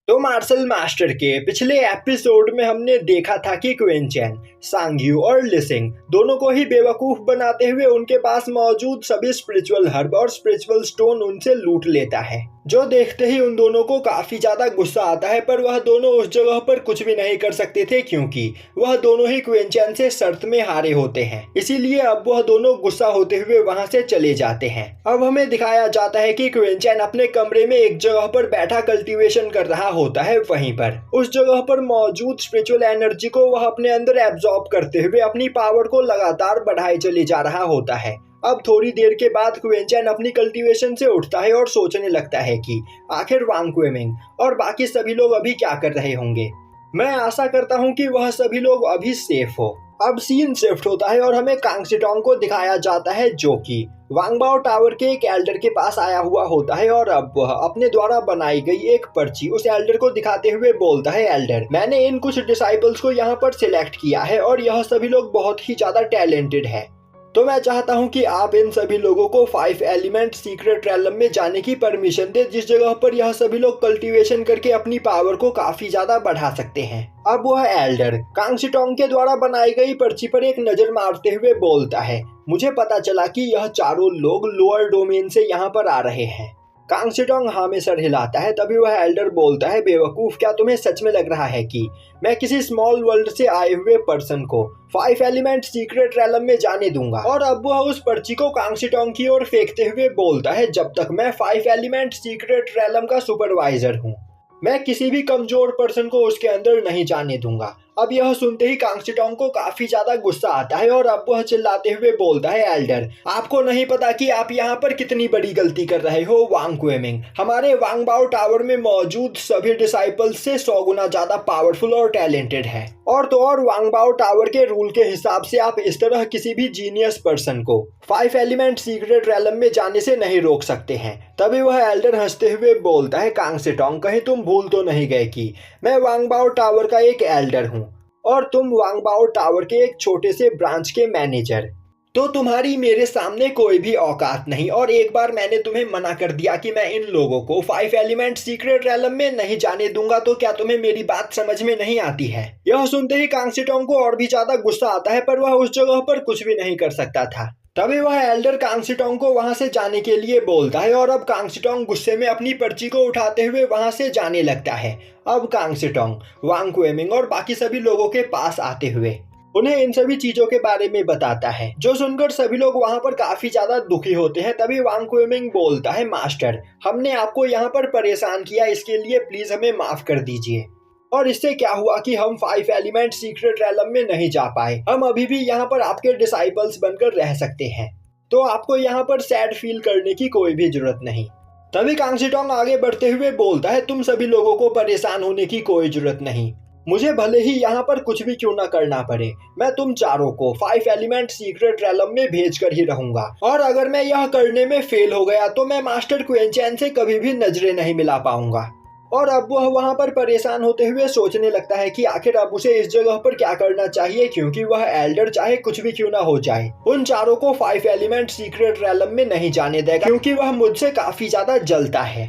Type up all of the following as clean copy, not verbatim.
तो martial master के पिछले एपिसोड में हमने देखा था कि क्विंचेन, सांग्यू और लिसिंग दोनों को ही बेवकूफ बनाते हुए उनके पास मौजूद सभी स्पिरिचुअल हर्ब और स्पिरिचुअल स्टोन उनसे लूट लेता है, जो देखते ही उन दोनों को काफी ज्यादा गुस्सा आता है। पर वह दोनों उस जगह पर कुछ भी नहीं कर सकते थे क्योंकि वह दोनों ही क्विंचेन से शर्त में हारे होते हैं। इसीलिए अब वह दोनों गुस्सा होते हुए वहां से चले जाते हैं। अब हमें दिखाया जाता है कि क्विंचेन अपने कमरे में एक जगह पर बैठा कल्टीवेशन कर रहा होता है। वहीं पर उस जगह पर मौजूद स्पिरिचुअल एनर्जी को वह अपने अंदर एब्जॉर्ब करते हुए अपनी पावर को लगातार बढ़ाए चले जा रहा होता है। अब थोड़ी देर के बाद क्विंचेन अपनी कल्टीवेशन से उठता है और सोचने लगता है कि आखिर वांग क्वेमिंग और बाकी सभी लोग अभी क्या कर रहे होंगे। मैं आशा करता हूं कि वह सभी लोग अभी सेफ हो। अब सीन शिफ्ट होता है और हमें कांग सिटोंग को दिखाया जाता है, जो कि वांगबाओ टावर के एक एल्डर के पास आया हुआ होता है और अब वह अपने द्वारा बनाई गई एक पर्ची उस एल्डर को दिखाते हुए बोलता है, एल्डर, मैंने इन कुछ डिसाइपल्स को यहाँ पर सिलेक्ट किया है और यह सभी लोग बहुत ही ज्यादा टैलेंटेड है। तो मैं चाहता हूं कि आप इन सभी लोगों को 5 एलिमेंट सीक्रेट रैलम में जाने की परमिशन दे, जिस जगह पर यह सभी लोग कल्टीवेशन करके अपनी पावर को काफी ज्यादा बढ़ा सकते हैं। अब वह एल्डर कांग सिटोंग के द्वारा बनाई गई पर्ची पर एक नजर मारते हुए बोलता है, मुझे पता चला कि यह चारों लोग लोअर डोमेन से यहाँ पर आ रहे हैं। कांग सिटोंग हाँ में सर हिलाता है। तभी वह एल्डर बोलता है, बेवकूफ, क्या तुम्हें सच में लग रहा है कि मैं किसी स्मॉल वर्ल्ड से आए हुए पर्सन को 5 एलिमेंट सीक्रेट रैलम में जाने दूंगा। और अब वह उस पर्ची को कांग सिटोंग की ओर फेंकते हुए बोलता है, जब तक मैं 5 एलिमेंट सीक्रेट रैलम का सुपरवाइजर हूँ, मैं किसी भी कमजोर पर्सन को उसके अंदर नहीं जाने दूंगा। अब यह सुनते ही कांग सिटोंग को काफी ज्यादा गुस्सा आता है और अब वह चिल्लाते हुए बोलता है, एल्डर, आपको नहीं पता कि आप यहाँ पर कितनी बड़ी गलती कर रहे हो। वांग क्वेमिंग हमारे वांगबाओ टावर में मौजूद सभी डिसाइपल्स से 100 गुना ज्यादा पावरफुल और टैलेंटेड है। और तो और वांगबाओ टावर के रूल के हिसाब से आप इस तरह किसी भी जीनियस पर्सन को 5 एलिमेंट सीक्रेट रैलम में जाने से नहीं रोक सकते हैं। तभी वह एल्डर हंसते हुए बोलता है, कांग सिटोंग, कहीं तुम भूल तो नहीं गए कि मैं वांगबाओ टावर का एक एल्डर हूँ और तुम वांगबाओ टावर के एक छोटे से ब्रांच के मैनेजर। तो तुम्हारी मेरे सामने कोई भी औकात नहीं। और एक बार मैंने तुम्हें मना कर दिया कि मैं इन लोगों को 5 एलिमेंट सीक्रेट रैलम में नहीं जाने दूंगा, तो क्या तुम्हें मेरी बात समझ में नहीं आती है। यह सुनते ही कांग सिटोंग को और भी ज्यादा गुस्सा आता है, पर वह उस जगह पर कुछ भी नहीं कर सकता था। तभी वह एल्डर कांग सिटोंग को वहां से जाने के लिए बोलता है और अब कांग सिटोंग गुस्से में अपनी पर्ची को उठाते हुए वहां से जाने लगता है। अब कांग सिटोंग वांग क्वेमिंग और बाकी सभी लोगों के पास आते हुए उन्हें इन सभी चीजों के बारे में बताता है, जो सुनकर सभी लोग वहां पर काफी ज्यादा दुखी होते हैं। तभी वांग क्वेमिंग बोलता है, मास्टर, हमने आपको यहाँ पर परेशान किया, इसके लिए प्लीज हमें माफ कर दीजिए। और इससे क्या हुआ कि हम 5 एलिमेंट सीक्रेट रैलम में नहीं जा पाए, हम अभी भी यहाँ पर आपके डिसाइपल्स बनकर रह सकते हैं, तो आपको यहाँ पर सैड फील करने की कोई भी जरूरत नहीं। तभी कांग सिटोंग आगे बढ़ते हुए बोलता है, तुम सभी लोगों को परेशान होने की कोई जरूरत नहीं, मुझे भले ही यहाँ पर कुछ भी क्यों ना करना पड़े, मैं तुम चारों को 5 एलिमेंट सीक्रेट रैलम में भेज कर ही रहूंगा। और अगर मैं यह करने में फेल हो गया तो मैं मास्टर क्विंचेन से कभी भी नजरें नहीं मिला पाऊंगा। और अब वह वहां पर परेशान होते हुए सोचने लगता है कि आखिर अब उसे इस जगह पर क्या करना चाहिए, क्योंकि वह एल्डर चाहे कुछ भी क्यों ना हो जाए उन चारों को 5 एलिमेंट सीक्रेट रैलम में नहीं जाने देगा, क्योंकि वह मुझसे काफी ज्यादा जलता है।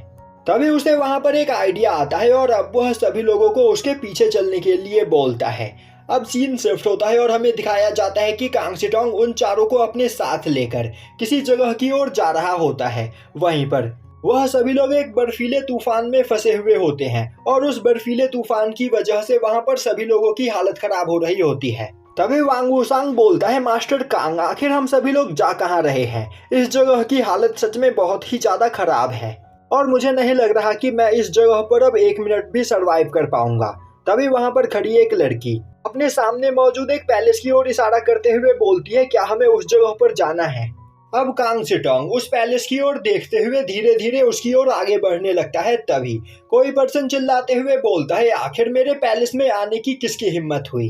तभी उसे वहां पर एक आइडिया आता है और अब वह सभी लोगों को उसके पीछे चलने के लिए बोलता है। अब सीन शिफ्ट होता है और हमें दिखाया जाता है कि कांग सिटोंग उन चारों को अपने साथ लेकर किसी जगह की ओर जा रहा होता है। वहीं पर वह सभी लोग एक बर्फीले तूफान में फंसे हुए होते हैं और उस बर्फीले तूफान की वजह से वहां पर सभी लोगों की हालत खराब हो रही होती है। तभी वांग वूसांग बोलता है, मास्टर कांग, आखिर हम सभी लोग जा कहाँ रहे हैं, इस जगह की हालत सच में बहुत ही ज्यादा खराब है और मुझे नहीं लग रहा कि मैं इस जगह पर अब 1 मिनट भी सरवाइव कर पाऊंगा। तभी वहां पर खड़ी एक लड़की अपने सामने मौजूद एक पैलेस की ओर इशारा करते हुए बोलती है, क्या हमें उस जगह पर जाना है। अब कांग सिटोंग उस पैलेस की ओर देखते हुए धीरे धीरे उसकी ओर आगे बढ़ने लगता है। तभी कोई पर्सन चिल्लाते हुए बोलता है, आखिर मेरे पैलेस में आने की किसकी हिम्मत हुई।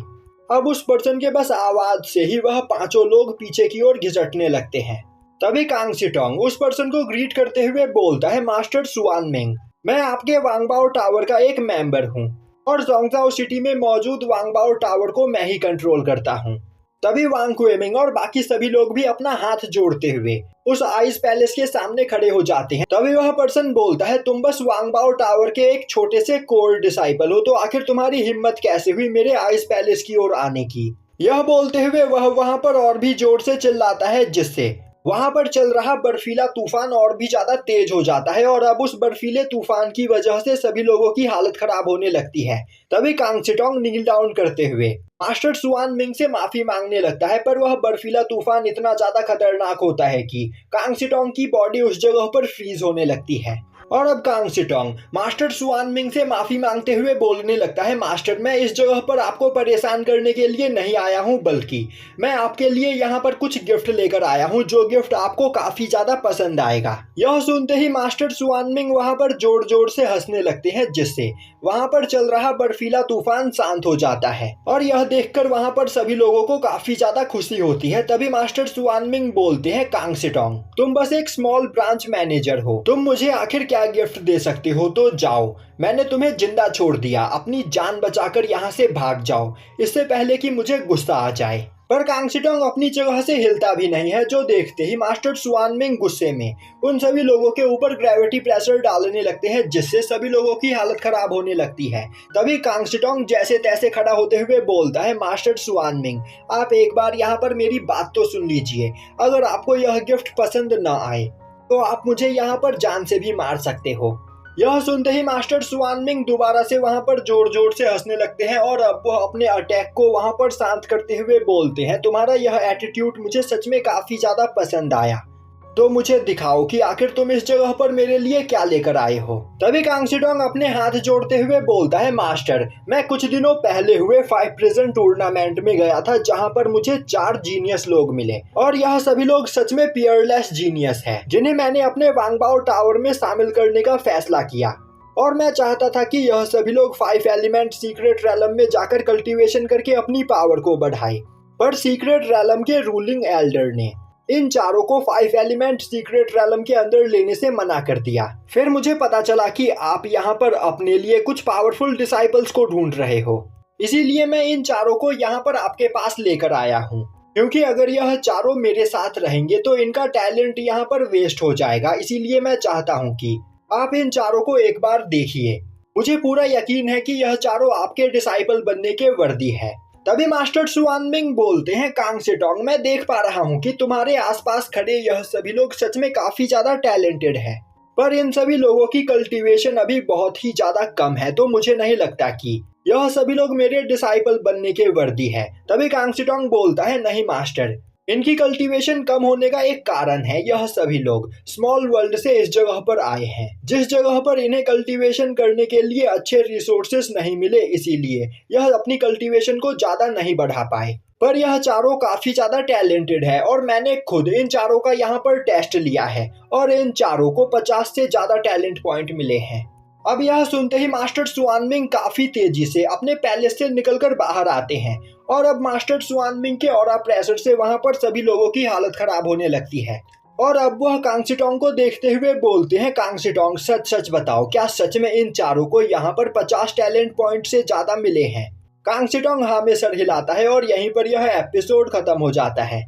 अब उस पर्सन के बस आवाज से ही वह पांचों लोग पीछे की ओर घिसटने लगते हैं। तभी कांग सिटोंग उस पर्सन को ग्रीट करते हुए बोलता है, मास्टर सुआन मिंग, मैं आपके वांगबाओ टावर का एक मेंबर हूँ और जोंगजाओ सिटी में मौजूद वांगबाओ टावर को मैं ही कंट्रोल करता हूँ। तभी वांग क्वेमिंग और बाकी सभी लोग भी अपना हाथ जोड़ते हुए उस आइस पैलेस के सामने खड़े हो जाते हैं। तभी वह पर्सन बोलता है, तुम बस वांगबाओ टावर के एक छोटे से कोर डिसाइपल हो, तो आखिर तुम्हारी हिम्मत कैसे हुई मेरे आइस पैलेस की ओर आने की। यह बोलते हुए वह वहां पर और भी जोर से चिल्लाता है, जिससे वहां पर चल रहा बर्फीला तूफान और भी ज्यादा तेज हो जाता है और अब उस बर्फीले तूफान की वजह से सभी लोगों की हालत खराब होने लगती है। तभी कांग सिटोंग नील डाउन करते हुए मास्टर सुआन मिंग से माफी मांगने लगता है, पर वह बर्फीला तूफान इतना ज्यादा खतरनाक होता है कि कांग सिटोंग की बॉडी उस जगह पर फ्रीज होने लगती है। और अब कांग सिटोंग मास्टर सुआन मिंग से माफी मांगते हुए बोलने लगता है, मास्टर मैं इस जगह पर आपको परेशान करने के लिए नहीं आया हूँ, बल्कि मैं आपके लिए यहाँ पर कुछ गिफ्ट लेकर आया हूँ, जो गिफ्ट आपको काफी ज्यादा पसंद आएगा। यह सुनते ही मास्टर सुआन मिंग वहाँ पर जोर जोर से हंसने लगते हैं, जिससे वहाँ पर चल रहा बर्फीला तूफान शांत हो जाता है और यह देखकर वहाँ पर सभी लोगों को काफी ज्यादा खुशी होती है। तभी मास्टर सुआन मिंग बोलते हैं, कांग सिटोंग तुम बस एक स्मॉल ब्रांच मैनेजर हो, तुम मुझे आखिर क्या गिफ्ट दे सकते हो, तो जाओ, मैंने तुम्हें जिंदा छोड़ दिया, अपनी जान बचाकर यहाँ से भाग जाओ, इससे पहले कि मुझे गुस्सा आ जाए। पर कांग सिटोंग अपनी जगह से हिलता भी नहीं है, जो देखते ही मास्टर सुआन मिंग गुस्से में उन सभी लोगों के ऊपर ग्रेविटी प्रेशर डालने लगते हैं, जिससे सभी लोगों की हालत खराब होने लगती है। तभी कांग सिटोंग जैसे तैसे खड़ा होते हुए बोलता है, मास्टर सुआन मिंग आप एक बार यहाँ पर मेरी बात तो सुन लीजिए, अगर आपको यह गिफ्ट पसंद न आए तो आप मुझे यहाँ पर जान से भी मार सकते हो। यह सुनते ही मास्टर सुआन मिंग दोबारा से वहां पर जोर जोर से हंसने लगते हैं और अब वह अपने अटैक को वहां पर शांत करते हुए बोलते हैं, तुम्हारा यह एटीट्यूड मुझे सच में काफी ज्यादा पसंद आया, तो मुझे दिखाओ कि आखिर तुम इस जगह पर मेरे लिए क्या लेकर आए हो। तभी कांग सिटोंग अपने हाथ जोड़ते हुए बोलता है, मास्टर मैं कुछ दिनों पहले हुए 5 प्रिजन टूर्नामेंट में गया था, जहां पर मुझे 4 जीनियस लोग मिले और यह सभी लोग सच में पियरलेस जीनियस है, जिन्हें मैंने अपने वांगबाओ टावर में शामिल करने का फैसला किया और मैं चाहता था कि यह सभी लोग 5 एलिमेंट सीक्रेट रैलम में जाकर कल्टीवेशन करके अपनी पावर को बढ़ाए। पर सीक्रेट रैलम के रूलिंग एल्डर ने इन चारों को 5 एलिमेंट सीक्रेट रैलम के अंदर लेने से मना कर दिया। फिर मुझे पता चला कि आप यहाँ पर अपने लिए कुछ पावरफुल डिसाइपल्स को ढूंढ रहे हो, इसीलिए मैं इन चारों को यहाँ पर आपके पास लेकर आया हूँ, क्योंकि अगर यह चारों मेरे साथ रहेंगे तो इनका टैलेंट यहाँ पर वेस्ट हो जाएगा। इसीलिए मैं चाहता हूँ कि आप इन चारों को एक बार देखिए, मुझे पूरा यकीन है कि यह चारों आपके डिसाइपल बनने के वर्दी है। तभी मास्टर सुआन मिंग बोलते हैं, कांग सिटोंग मैं देख पा रहा हूँ कि तुम्हारे आसपास खड़े यह सभी लोग सच में काफी ज्यादा टैलेंटेड है, पर इन सभी लोगों की कल्टीवेशन अभी बहुत ही ज्यादा कम है, तो मुझे नहीं लगता कि यह सभी लोग मेरे डिसाइपल बनने के वर्दी है। तभी कांग सिटोंग बोलता है, नहीं मास्टर, इनकी कल्टीवेशन कम होने का एक कारण है, यह सभी लोग स्मॉल वर्ल्ड से इस जगह पर आए हैं, जिस जगह पर इन्हें कल्टीवेशन करने के लिए अच्छे रिसोर्सेस नहीं मिले, इसीलिए यह अपनी कल्टीवेशन को ज्यादा नहीं बढ़ा पाए। पर यह चारों काफी ज्यादा टैलेंटेड है और मैंने खुद इन चारों का यहाँ पर टेस्ट लिया है और इन चारों को 50 से ज्यादा टैलेंट पॉइंट मिले हैं। अब यह सुनते ही मास्टर सुआन मिंग काफी तेजी से अपने पैलेस से निकलकर बाहर आते हैं और अब मास्टर सुआन मिंग के ऑरा प्रेशर से वहां पर सभी लोगों की हालत खराब होने लगती है और अब वह कांग सिटोंग को देखते हुए बोलते हैं, कांग सिटोंग सच सच बताओ, क्या सच में इन चारों को यहाँ पर 50 टैलेंट पॉइंट से ज्यादा मिले हैं। कांग सिटोंग हाँ में सर हिलाता है और यहीं पर यह एपिसोड खत्म हो जाता है।